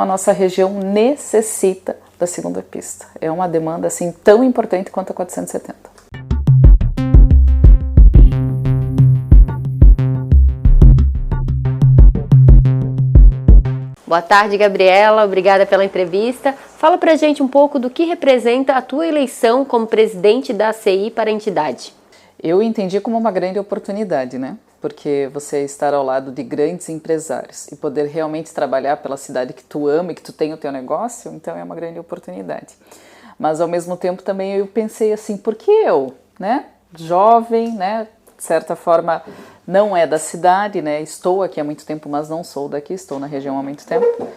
a nossa região necessita da segunda pista. É uma demanda assim tão importante quanto a 470. Boa tarde, Gabriela. Obrigada pela entrevista. Fala pra gente um pouco do que representa a tua eleição como presidente da ACI para a entidade. Eu entendi como uma grande oportunidade, né? Porque você estar ao lado de grandes empresários e poder realmente trabalhar pela cidade que tu ama e que tu tem o teu negócio, então é uma grande oportunidade. Mas ao mesmo tempo também eu pensei assim, por que eu, né? Jovem, né? De certa forma não é da cidade, né? Estou aqui há muito tempo, mas não sou daqui, estou na região há muito tempo.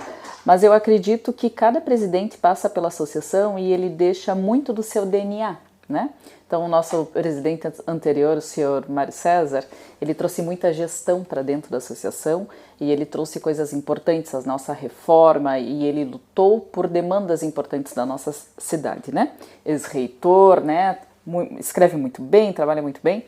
Mas eu acredito que cada presidente passa pela associação e ele deixa muito do seu DNA, né? Então, o nosso presidente anterior, o senhor Mário César, ele trouxe muita gestão para dentro da associação e ele trouxe coisas importantes, a nossa reforma, e ele lutou por demandas importantes da nossa cidade, né? Ex-reitor, né? Escreve muito bem, trabalha muito bem.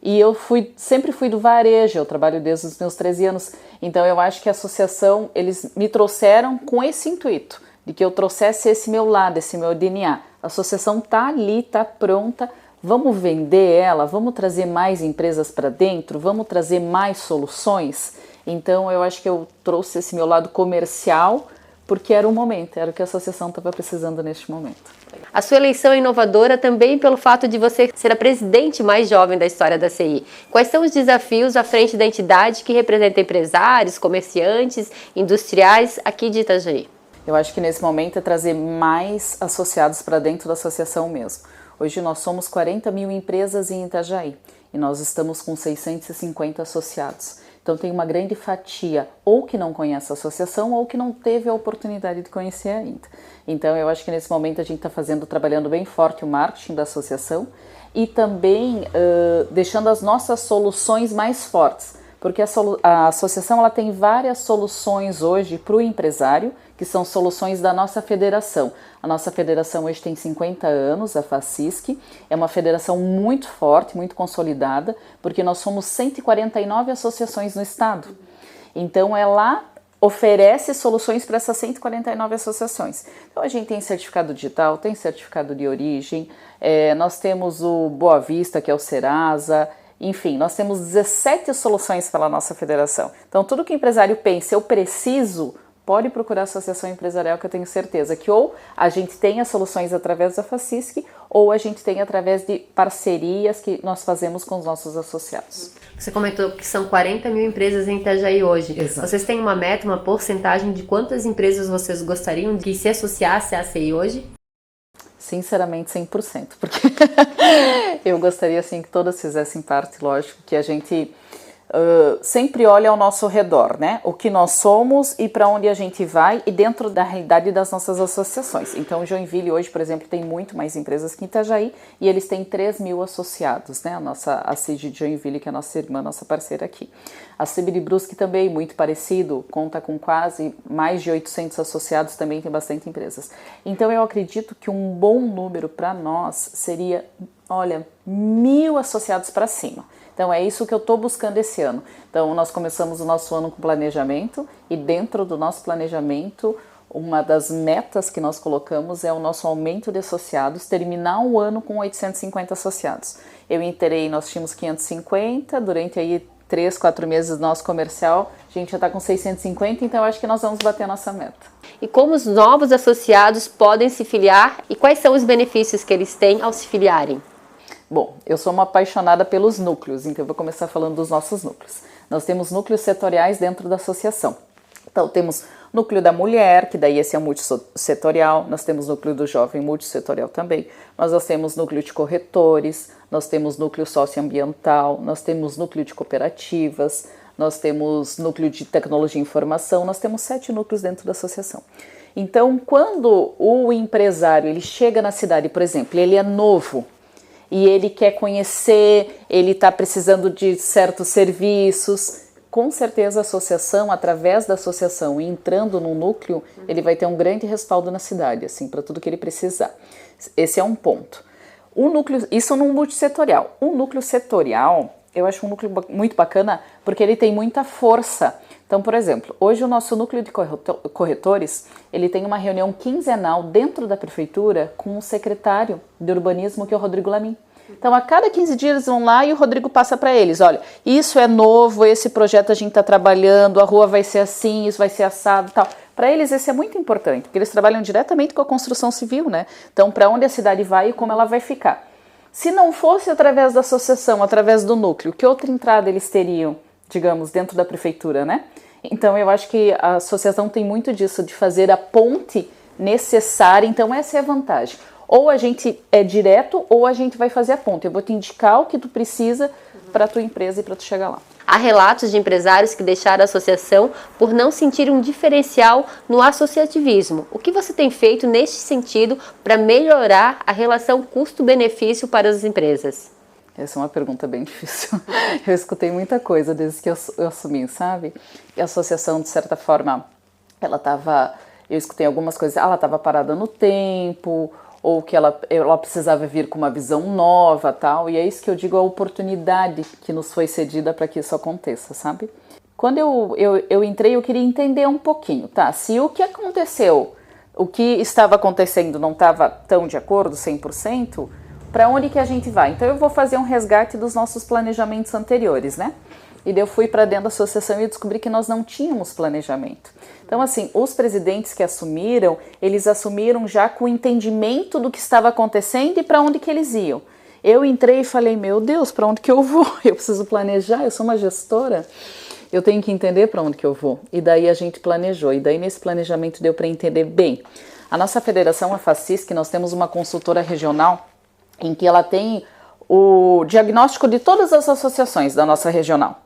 E eu sempre fui do varejo, eu trabalho desde os meus 13 anos, então eu acho que a associação, eles me trouxeram com esse intuito, de que eu trouxesse esse meu lado, esse meu DNA. A associação está ali, está pronta, vamos vender ela, vamos trazer mais empresas para dentro, vamos trazer mais soluções. Então eu acho que eu trouxe esse meu lado comercial, porque era o momento, era o que a associação estava precisando neste momento. A sua eleição é inovadora também pelo fato de você ser a presidente mais jovem da história da CI. Quais são os desafios à frente da entidade que representa empresários, comerciantes, industriais aqui de Itajaí? Eu acho que nesse momento é trazer mais associados para dentro da associação mesmo. Hoje nós somos 40 mil empresas em Itajaí e nós estamos com 650 associados. Então tem uma grande fatia ou que não conhece a associação ou que não teve a oportunidade de conhecer ainda. Então eu acho que nesse momento a gente está trabalhando bem forte o marketing da associação e também deixando as nossas soluções mais fortes. Porque a associação ela tem várias soluções hoje para o empresário, que são soluções da nossa federação. A nossa federação hoje tem 50 anos, a FACISC, é uma federação muito forte, muito consolidada, porque nós somos 149 associações no estado. Então ela oferece soluções para essas 149 associações. Então a gente tem certificado digital, tem certificado de origem, nós temos o Boa Vista, que é o Serasa. Enfim, nós temos 17 soluções pela nossa federação. Então, tudo que o empresário pensa, eu preciso, pode procurar a associação empresarial, que eu tenho certeza que ou a gente tem as soluções através da FACISC ou a gente tem através de parcerias que nós fazemos com os nossos associados. Você comentou que são 40 mil empresas em Itajaí hoje. Exato. Vocês têm uma meta, uma porcentagem de quantas empresas vocês gostariam que se associasse à ACI hoje? Sinceramente, 100%, porque eu gostaria assim que todas fizessem parte, lógico, que a gente sempre olha ao nosso redor, né? O que nós somos e para onde a gente vai e dentro da realidade das nossas associações. Então, Joinville hoje, por exemplo, tem muito mais empresas que Itajaí e eles têm 3 mil associados, né? A CIG de Joinville, que é a nossa irmã, nossa parceira aqui. A CIB de Brusque também, muito parecido, conta com quase mais de 800 associados, também tem bastante empresas. Então, eu acredito que um bom número para nós seria, 1.000 associados para cima. Então é isso que eu estou buscando esse ano. Então nós começamos o nosso ano com planejamento e dentro do nosso planejamento uma das metas que nós colocamos é o nosso aumento de associados, terminar o ano com 850 associados. Eu inteirei, nós tínhamos 550, durante aí 3, 4 meses do nosso comercial, a gente já está com 650, então eu acho que nós vamos bater a nossa meta. E como os novos associados podem se filiar e quais são os benefícios que eles têm ao se filiarem? Bom, eu sou uma apaixonada pelos núcleos, então eu vou começar falando dos nossos núcleos. Nós temos núcleos setoriais dentro da associação. Então, temos núcleo da mulher, que daí esse é multissetorial, nós temos núcleo do jovem multissetorial também, mas nós temos núcleo de corretores, nós temos núcleo socioambiental, nós temos núcleo de cooperativas, nós temos núcleo de tecnologia e informação, nós temos 7 núcleos dentro da associação. Então, quando o empresário ele chega na cidade, por exemplo, ele é novo, e ele quer conhecer, ele está precisando de certos serviços, com certeza a associação, através da associação, entrando no núcleo, ele vai ter um grande respaldo na cidade, assim, para tudo que ele precisar. Esse é um ponto. O núcleo, isso num multissetorial. O núcleo setorial, eu acho um núcleo muito bacana, porque ele tem muita força. Então, por exemplo, hoje o nosso núcleo de corretores, ele tem uma reunião quinzenal dentro da prefeitura com o secretário de urbanismo, que é o Rodrigo Lamin. Então, a cada 15 dias eles vão lá e o Rodrigo passa para eles, olha, isso é novo, esse projeto a gente está trabalhando, a rua vai ser assim, isso vai ser assado e tal. Para eles isso é muito importante, porque eles trabalham diretamente com a construção civil, né? Então, para onde a cidade vai e como ela vai ficar. Se não fosse através da associação, através do núcleo, que outra entrada eles teriam, digamos, dentro da prefeitura, né? Então, eu acho que a associação tem muito disso, de fazer a ponte necessária, então essa é a vantagem. Ou a gente é direto, ou a gente vai fazer a ponte. Eu vou te indicar o que tu precisa para a tua empresa e para tu chegar lá. Há relatos de empresários que deixaram a associação por não sentir um diferencial no associativismo. O que você tem feito neste sentido para melhorar a relação custo-benefício para as empresas? Essa é uma pergunta bem difícil. Eu escutei muita coisa desde que eu assumi, sabe? E a associação, de certa forma, ela estava... Eu escutei algumas coisas, ela estava parada no tempo, ou que ela precisava vir com uma visão nova, tal, e é isso que eu digo, a oportunidade que nos foi cedida para que isso aconteça, sabe? Quando eu entrei, eu queria entender um pouquinho, tá? Se o que aconteceu, o que estava acontecendo não estava tão de acordo, 100%, para onde que a gente vai? Então eu vou fazer um resgate dos nossos planejamentos anteriores, né? E daí eu fui para dentro da associação e descobri que nós não tínhamos planejamento. Então, assim, os presidentes que assumiram, eles assumiram já com o entendimento do que estava acontecendo e para onde que eles iam. Eu entrei e falei, meu Deus, para onde que eu vou? Eu preciso planejar, eu sou uma gestora, eu tenho que entender para onde que eu vou. E daí a gente planejou, e daí nesse planejamento deu para entender bem. A nossa federação, a FACISC, nós temos uma consultora regional em que ela tem o diagnóstico de todas as associações da nossa regional.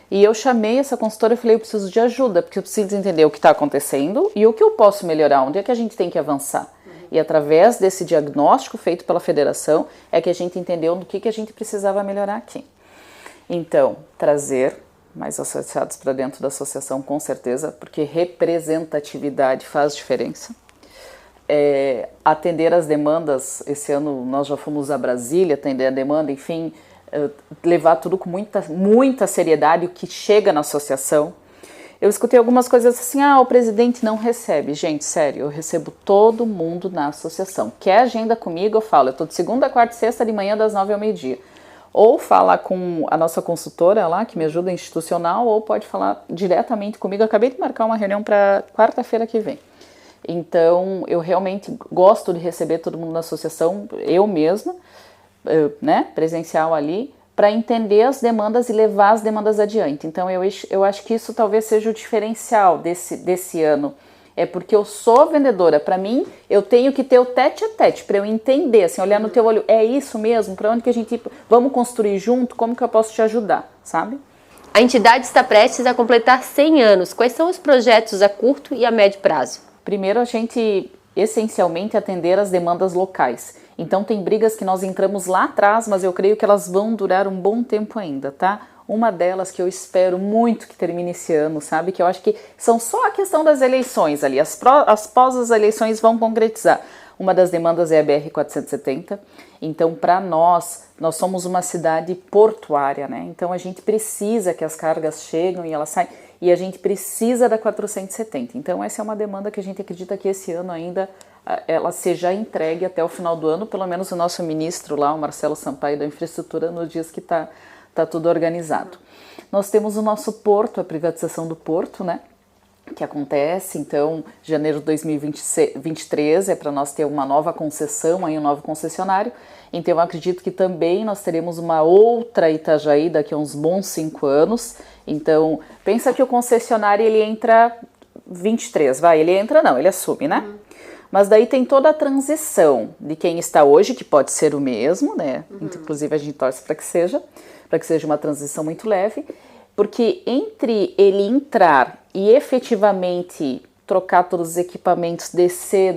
E eu chamei essa consultora e falei, eu preciso de ajuda, porque eu preciso entender o que está acontecendo e o que eu posso melhorar, onde é que a gente tem que avançar. E através desse diagnóstico feito pela federação, é que a gente entendeu no que a gente precisava melhorar aqui. Então, trazer mais associados para dentro da associação, com certeza, porque representatividade faz diferença. Atender as demandas, esse ano nós já fomos a Brasília, atender a demanda, enfim... levar tudo com muita seriedade, o que chega na associação. Eu escutei algumas coisas assim, o presidente não recebe. Gente, sério, eu recebo todo mundo na associação. Quer agenda comigo, eu falo, eu estou de segunda, quarta e sexta de manhã, das 9 ao meio-dia. Ou fala com a nossa consultora lá, que me ajuda institucional, ou pode falar diretamente comigo. Eu acabei de marcar uma reunião para quarta-feira que vem. Então, eu realmente gosto de receber todo mundo na associação, eu mesma, né, presencial ali, para entender as demandas e levar as demandas adiante. Então eu acho que isso talvez seja o diferencial desse ano, porque eu sou vendedora, para mim eu tenho que ter o tete a tete, para eu entender, assim, olhar no teu olho, é isso mesmo, para onde que a gente, vamos construir junto, como que eu posso te ajudar, sabe? A entidade está prestes a completar 100 anos, quais são os projetos a curto e a médio prazo? Primeiro a gente, essencialmente, atender as demandas locais. Então tem brigas que nós entramos lá atrás, mas eu creio que elas vão durar um bom tempo ainda, tá? Uma delas que eu espero muito que termine esse ano, sabe? Que eu acho que são só a questão das eleições ali, as pós as eleições vão concretizar. Uma das demandas é a BR-470, então para nós somos uma cidade portuária, né? Então a gente precisa que as cargas cheguem e elas saem, e a gente precisa da 470. Então essa é uma demanda que a gente acredita que esse ano ainda ela seja entregue até o final do ano, pelo menos o nosso ministro lá, o Marcelo Sampaio da Infraestrutura, nos dias que tá tudo organizado. Nós temos o nosso porto, a privatização do porto, né, que acontece, então, janeiro de 2023 é para nós ter uma nova concessão, aí um novo concessionário, então eu acredito que também nós teremos uma outra Itajaí daqui a uns bons 5 anos, então, pensa que o concessionário ele entra 23, ele assume, né? Mas daí tem toda a transição de quem está hoje, que pode ser o mesmo, né? Inclusive a gente torce para que seja uma transição muito leve, porque entre ele entrar e efetivamente trocar todos os equipamentos, descer,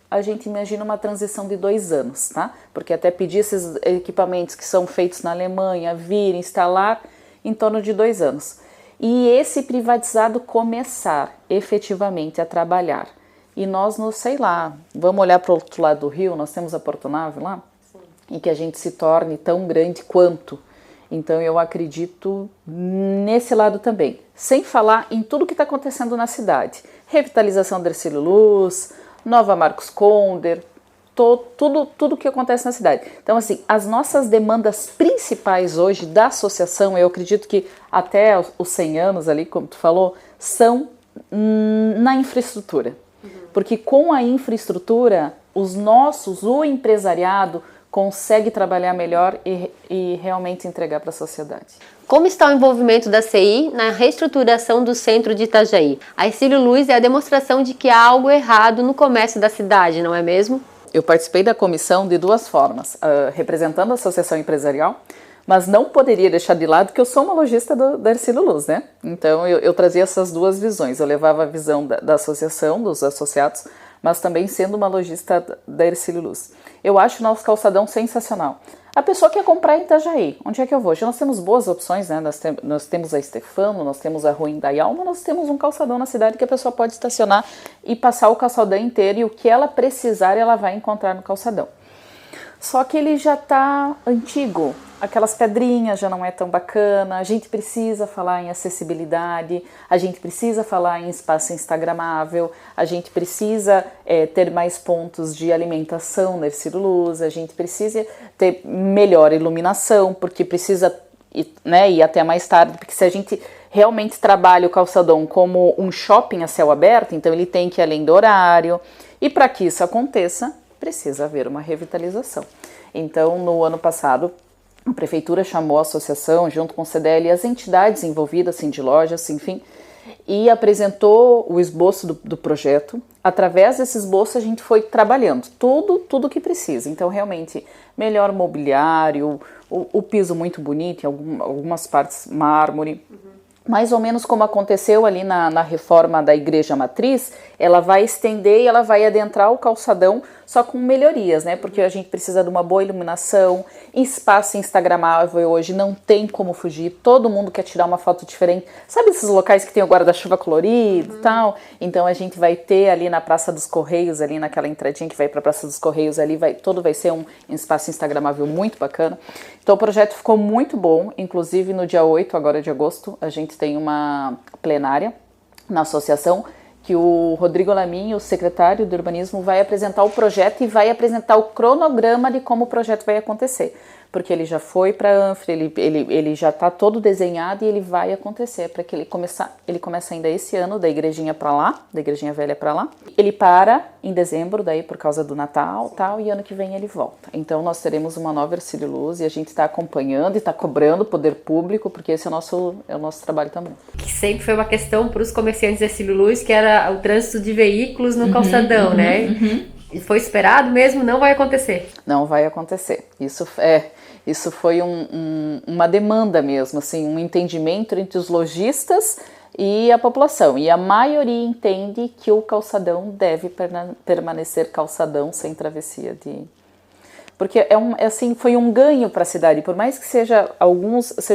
a gente imagina uma transição de 2 anos, tá? Porque até pedir esses equipamentos que são feitos na Alemanha, vir, instalar, em torno de 2 anos. E esse privatizado começar efetivamente a trabalhar. E nós, vamos olhar para o outro lado do rio, nós temos a Portonave lá, sim, e que a gente se torne tão grande quanto. Então eu acredito nesse lado também, sem falar em tudo que está acontecendo na cidade. Revitalização da Hercílio Luz, Nova Marcos Conder, tudo que acontece na cidade. Então, assim, as nossas demandas principais hoje da associação, eu acredito que até os 100 anos ali, como tu falou, são na infraestrutura. Porque com a infraestrutura, o empresariado consegue trabalhar melhor e realmente entregar para a sociedade. Como está o envolvimento da CI na reestruturação do centro de Itajaí? A Hercílio Luz é a demonstração de que há algo errado no comércio da cidade, não é mesmo? Eu participei da comissão de duas formas, representando a associação empresarial, mas não poderia deixar de lado que eu sou uma lojista da Hercílio Luz, né? Então eu trazia essas duas visões, eu levava a visão da associação, dos associados, mas também sendo uma lojista da Hercílio Luz. Eu acho o nosso calçadão sensacional. A pessoa quer comprar em Itajaí, onde é que eu vou? Já nós temos boas opções, né? Nós temos a Stefano, nós temos a Rua Indaial, mas nós temos um calçadão na cidade que a pessoa pode estacionar e passar o calçadão inteiro e o que ela precisar ela vai encontrar no calçadão. Só que ele já está antigo, aquelas pedrinhas já não é tão bacana, a gente precisa falar em acessibilidade, a gente precisa falar em espaço instagramável, a gente precisa ter mais pontos de alimentação na Hercílio Luz, a gente precisa ter melhor iluminação, porque precisa ir até mais tarde, porque se a gente realmente trabalha o calçadão como um shopping a céu aberto, então ele tem que ir além do horário, e para que isso aconteça, precisa haver uma revitalização. Então, no ano passado, a prefeitura chamou a associação, junto com o CDL e as entidades envolvidas, assim, de lojas, enfim, e apresentou o esboço do projeto. Através desse esboço, a gente foi trabalhando tudo que precisa. Então, realmente, melhor mobiliário, o piso muito bonito, em algumas partes mármore. Mais ou menos como aconteceu ali na reforma da Igreja Matriz, ela vai estender e ela vai adentrar o calçadão só com melhorias, né? Porque a gente precisa de uma boa iluminação, espaço instagramável hoje não tem como fugir, todo mundo quer tirar uma foto diferente. Sabe esses locais que tem o guarda-chuva colorido e tal? Então a gente vai ter ali na Praça dos Correios, ali naquela entradinha que vai para a Praça dos Correios, ali vai ser um espaço instagramável muito bacana. Então o projeto ficou muito bom, inclusive no dia 8 agora de agosto, a gente tem uma plenária na associação que o Rodrigo Lamin, o secretário de Urbanismo, vai apresentar o projeto e vai apresentar o cronograma de como o projeto vai acontecer. Porque ele já foi para a Anfre, ele já está todo desenhado e ele vai acontecer, para que ele começa ainda esse ano, da igrejinha para lá, da igrejinha velha para lá. Ele para em dezembro, daí por causa do Natal tal, e ano que vem ele volta. Então nós teremos uma nova Hercílio Luz e a gente está acompanhando e está cobrando o poder público, porque esse é o nosso trabalho também. Que sempre foi uma questão para os comerciantes de Hercílio Luz, que era o trânsito de veículos no calçadão, né? E foi esperado mesmo, não vai acontecer. Não vai acontecer. Isso foi uma demanda mesmo, assim, um entendimento entre os lojistas e a população. E a maioria entende que o calçadão deve permanecer calçadão sem travessia de... Porque foi um ganho para a cidade, por mais que seja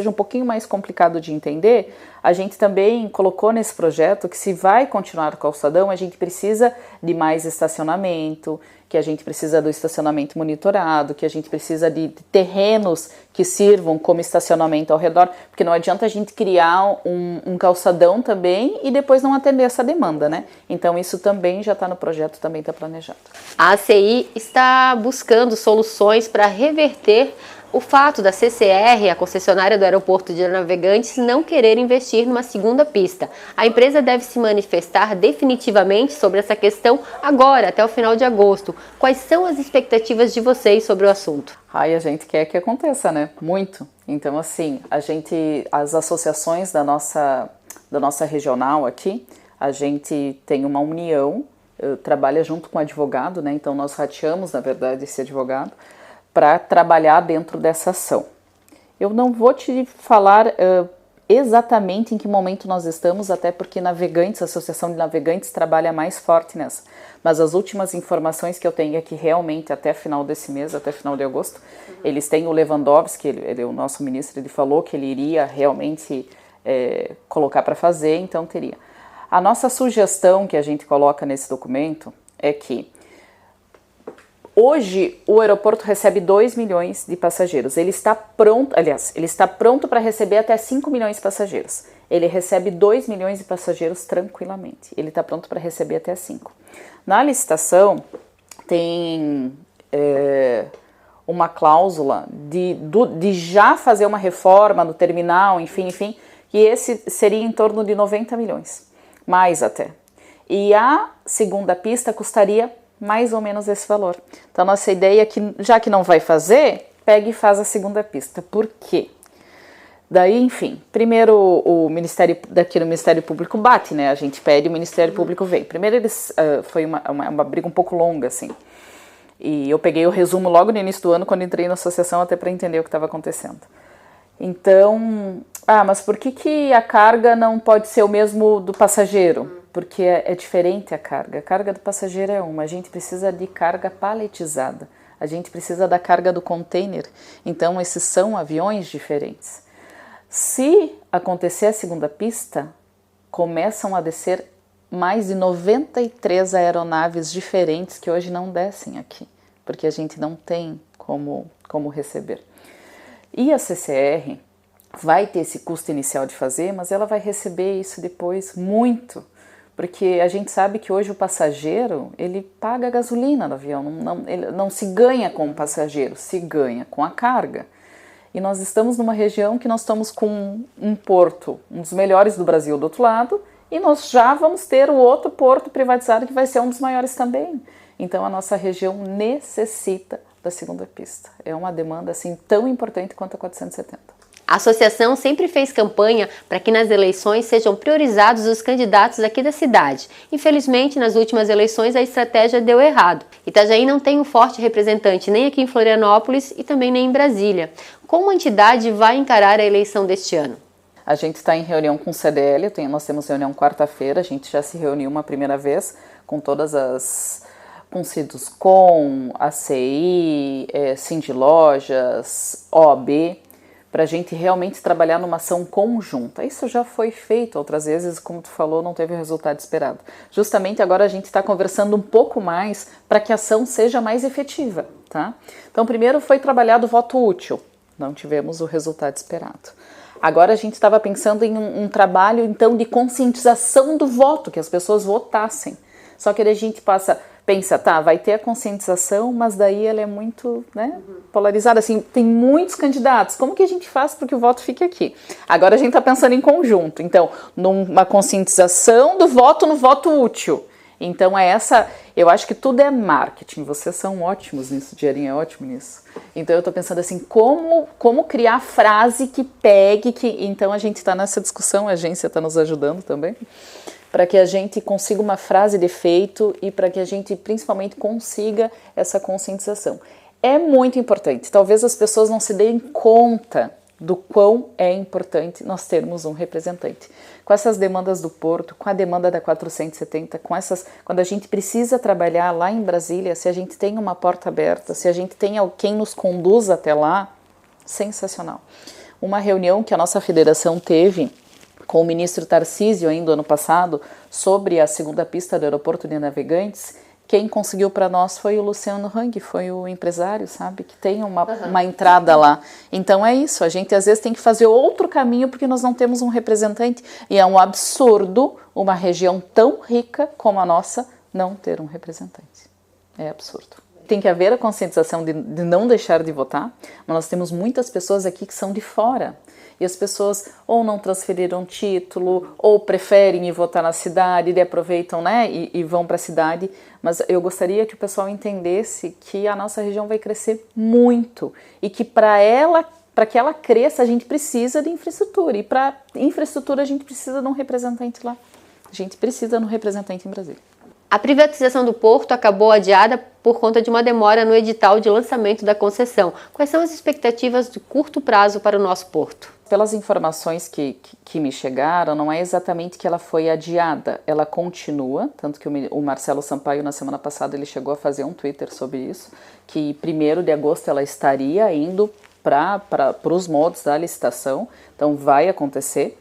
um pouquinho mais complicado de entender, a gente também colocou nesse projeto que se vai continuar o calçadão, a gente precisa de mais estacionamento, que a gente precisa do estacionamento monitorado, que a gente precisa de terrenos que sirvam como estacionamento ao redor, porque não adianta a gente criar um calçadão também e depois não atender essa demanda, né? Então isso também já está no projeto, também está planejado. A ACI está buscando soluções para reverter o fato da CCR, a concessionária do aeroporto de Navegantes, não querer investir numa segunda pista. A empresa deve se manifestar definitivamente sobre essa questão agora, até o final de agosto. Quais são as expectativas de vocês sobre o assunto? A gente quer que aconteça, né? Muito. Então, assim, as associações da nossa regional aqui, a gente tem uma união, trabalha junto com o advogado, né? Então, nós rateamos, na verdade, esse advogado, para trabalhar dentro dessa ação. Eu não vou te falar exatamente em que momento nós estamos, até porque Navegantes, a Associação de Navegantes trabalha mais forte nessa. Mas as últimas informações que eu tenho é que realmente até final desse mês, até final de agosto, eles têm o Lewandowski, ele é o nosso ministro, ele falou que ele iria realmente colocar para fazer, então teria. A nossa sugestão que a gente coloca nesse documento é que Hoje, o aeroporto recebe 2 milhões de passageiros. Ele está pronto, aliás, ele está pronto para receber até 5 milhões de passageiros. Ele recebe 2 milhões de passageiros tranquilamente. Ele está pronto para receber até 5. Na licitação, tem uma cláusula de já fazer uma reforma no terminal, enfim, e esse seria em torno de 90 milhões, mais até. E a segunda pista custaria mais ou menos esse valor. Então, a nossa ideia é que, já que não vai fazer, pegue e faz a segunda pista. Por quê? Daí, enfim, primeiro o Ministério Público bate, né? A gente pede, o Ministério Público vem. Primeiro foi uma briga um pouco longa, assim. E eu peguei o resumo logo no início do ano, quando entrei na associação, até para entender o que estava acontecendo. Então, mas por que a carga não pode ser o mesmo do passageiro? Porque é diferente a carga. A carga do passageiro é uma, a gente precisa de carga paletizada, a gente precisa da carga do container. Então, esses são aviões diferentes. Se acontecer a segunda pista, começam a descer mais de 93 aeronaves diferentes que hoje não descem aqui, porque a gente não tem como receber. E a CCR vai ter esse custo inicial de fazer, mas ela vai receber isso depois muito, porque a gente sabe que hoje o passageiro, ele paga a gasolina no avião, ele não se ganha com o passageiro, se ganha com a carga. E nós estamos numa região que nós estamos com um porto, um dos melhores do Brasil do outro lado, e nós já vamos ter o outro porto privatizado que vai ser um dos maiores também. Então a nossa região necessita da segunda pista. É uma demanda assim tão importante quanto a 470. A associação sempre fez campanha para que nas eleições sejam priorizados os candidatos aqui da cidade. Infelizmente, nas últimas eleições a estratégia deu errado. Itajaí não tem um forte representante nem aqui em Florianópolis e também nem em Brasília. Como a entidade vai encarar a eleição deste ano? A gente está em reunião com o CDL, nós temos reunião quarta-feira, a gente já se reuniu uma primeira vez com todas as... com Siduscom, ACI, Sindilojas, OAB, para a gente realmente trabalhar numa ação conjunta. Isso já foi feito outras vezes, como tu falou, não teve o resultado esperado. Justamente agora a gente está conversando um pouco mais para que a ação seja mais efetiva, tá? Então, primeiro foi trabalhado o voto útil, não tivemos o resultado esperado. Agora a gente estava pensando em um trabalho, então, de conscientização do voto, que as pessoas votassem. Só que a gente pensa, tá, vai ter a conscientização, mas daí ela é muito, né, polarizada, assim, tem muitos candidatos, como que a gente faz para que o voto fique aqui? Agora a gente está pensando em conjunto, então, numa conscientização do voto no voto útil. Então eu acho que tudo é marketing, vocês são ótimos nisso, o Diarinho é ótimo nisso. Então eu estou pensando assim, como criar frase que pegue, então a gente está nessa discussão, a agência está nos ajudando também, para que a gente consiga uma frase de efeito e para que a gente principalmente consiga essa conscientização. É muito importante, talvez as pessoas não se deem conta do quão é importante nós termos um representante. Com essas demandas do Porto, com a demanda da 470, quando a gente precisa trabalhar lá em Brasília, se a gente tem uma porta aberta, se a gente tem alguém nos conduz até lá, sensacional. Uma reunião que a nossa federação teve com o ministro Tarcísio ainda ano passado, sobre a segunda pista do aeroporto de Navegantes, quem conseguiu para nós foi o Luciano Hang, foi o empresário, sabe, que tem uma entrada lá. Então é isso, a gente às vezes tem que fazer outro caminho porque nós não temos um representante e é um absurdo uma região tão rica como a nossa não ter um representante. É absurdo. Tem que haver a conscientização de não deixar de votar, mas nós temos muitas pessoas aqui que são de fora. E as pessoas ou não transferiram título, ou preferem ir votar na cidade, e aproveitam, né, e vão para a cidade. Mas eu gostaria que o pessoal entendesse que a nossa região vai crescer muito e que para que ela cresça a gente precisa de infraestrutura. E para infraestrutura a gente precisa de um representante lá. A gente precisa de um representante em Brasília. A privatização do porto acabou adiada por conta de uma demora no edital de lançamento da concessão. Quais são as expectativas de curto prazo para o nosso porto? Pelas informações que me chegaram, não é exatamente que ela foi adiada, ela continua, tanto que o Marcelo Sampaio na semana passada ele chegou a fazer um Twitter sobre isso, que 1º de agosto ela estaria indo para os moldes da licitação, então vai acontecer.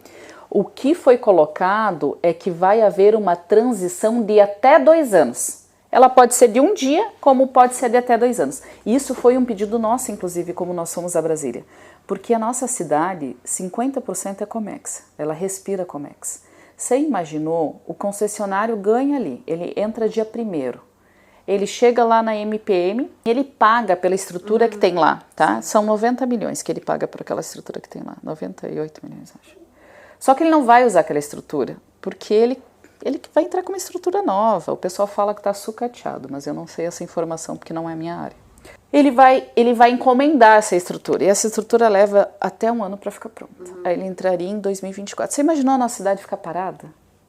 O que foi colocado é que vai haver uma transição de até 2 anos. ela pode ser de um dia, como pode ser de até 2 anos. E isso foi um pedido nosso, inclusive, como nós fomos a Brasília. Porque a nossa cidade, 50% é Comex, ela respira Comex. Você imaginou, o concessionário ganha ali, ele entra dia 1º. Ele chega lá na MPM, ele paga pela estrutura que tem lá, tá? São 90 milhões que ele paga por aquela estrutura que tem lá, 98 milhões, acho. Só que ele não vai usar aquela estrutura, porque ele vai entrar com uma estrutura nova. O pessoal fala que está sucateado, mas eu não sei essa informação porque não é a minha área. Ele vai encomendar essa estrutura, e essa estrutura leva até 1 ano para ficar pronta. Aí ele entraria em 2024. Você imaginou a nossa cidade ficar parada?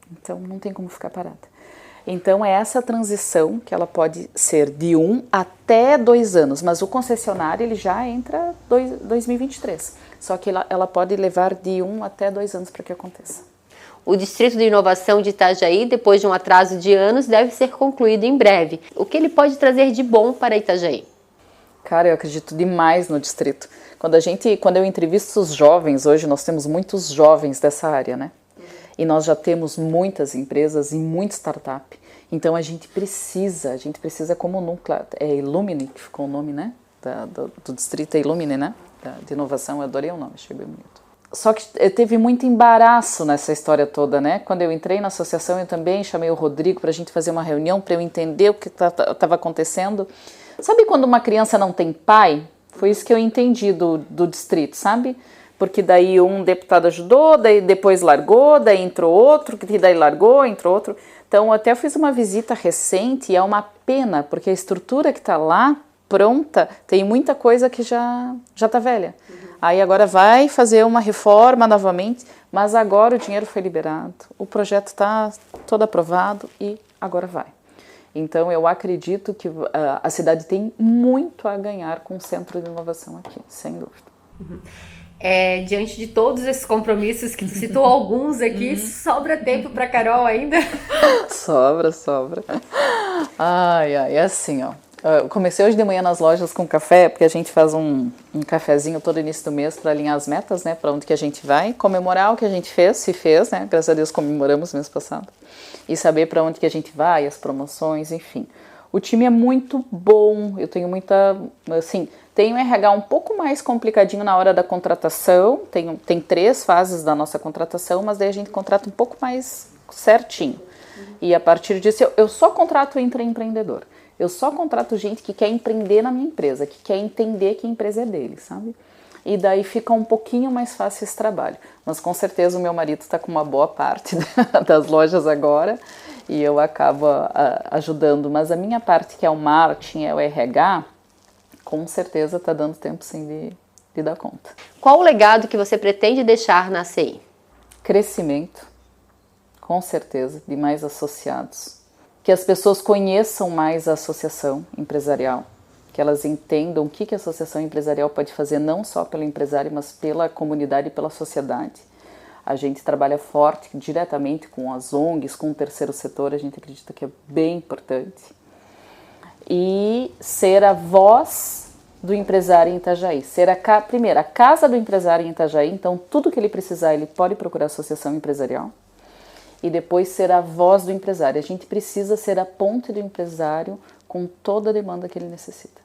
Então não tem como ficar parada. Então é essa transição que ela pode ser de 1 até 2 anos, mas o concessionário ele já entra 2023. Só que ela pode levar de 1 até 2 anos para que aconteça. O Distrito de Inovação de Itajaí, depois de um atraso de anos, deve ser concluído em breve. O que ele pode trazer de bom para Itajaí? Cara, eu acredito demais no distrito. Quando eu entrevisto os jovens, hoje nós temos muitos jovens dessa área, né? E nós já temos muitas empresas e muita startup. Então a gente precisa como núcleo, é Illumine, que ficou o nome, né? Do distrito é Illumine, né? De inovação, eu adorei o nome, achei bem bonito. Só que teve muito embaraço nessa história toda, né? Quando eu entrei na associação, eu também chamei o Rodrigo para a gente fazer uma reunião para eu entender o que estava acontecendo. Sabe quando uma criança não tem pai? Foi isso que eu entendi do distrito, sabe? Porque daí um deputado ajudou, daí depois largou, daí entrou outro, que daí largou, entrou outro. Então, eu até fiz uma visita recente e é uma pena, porque a estrutura que está lá, pronta, tem muita coisa que já está velha. Aí agora vai fazer uma reforma novamente, mas agora o dinheiro foi liberado, o projeto está todo aprovado e agora vai. Então, eu acredito que a cidade tem muito a ganhar com o Centro de Inovação aqui, sem dúvida. Diante de todos esses compromissos que tu citou alguns aqui, sobra tempo para Carol ainda? Sobra. Ai, é assim, ó. Eu comecei hoje de manhã nas lojas com café, porque a gente faz um cafezinho todo início do mês para alinhar as metas, né? Para onde que a gente vai, comemorar o que a gente fez, né? Graças a Deus comemoramos mês passado. E saber para onde que a gente vai, as promoções, enfim. O time é muito bom, eu tenho muita, assim, tem um RH um pouco mais complicadinho na hora da contratação, tem 3 fases da nossa contratação, mas daí a gente contrata um pouco mais certinho. E a partir disso, eu só contrato intraempreendedor. Eu só contrato gente que quer empreender na minha empresa, que quer entender que a empresa é dele, sabe? E daí fica um pouquinho mais fácil esse trabalho. Mas com certeza o meu marido está com uma boa parte das lojas agora e eu acabo ajudando. Mas a minha parte, que é o marketing, é o RH, com certeza está dando tempo sim de dar conta. Qual o legado que você pretende deixar na CI? Crescimento, com certeza, de mais associados. Que as pessoas conheçam mais a associação empresarial, que elas entendam o que a associação empresarial pode fazer não só pelo empresário, mas pela comunidade e pela sociedade. A gente trabalha forte, diretamente com as ONGs, com o terceiro setor, a gente acredita que é bem importante. E ser a voz do empresário em Itajaí, ser primeiro a casa do empresário em Itajaí, então tudo que ele precisar ele pode procurar a associação empresarial. E depois ser a voz do empresário. A gente precisa ser a ponte do empresário com toda a demanda que ele necessita.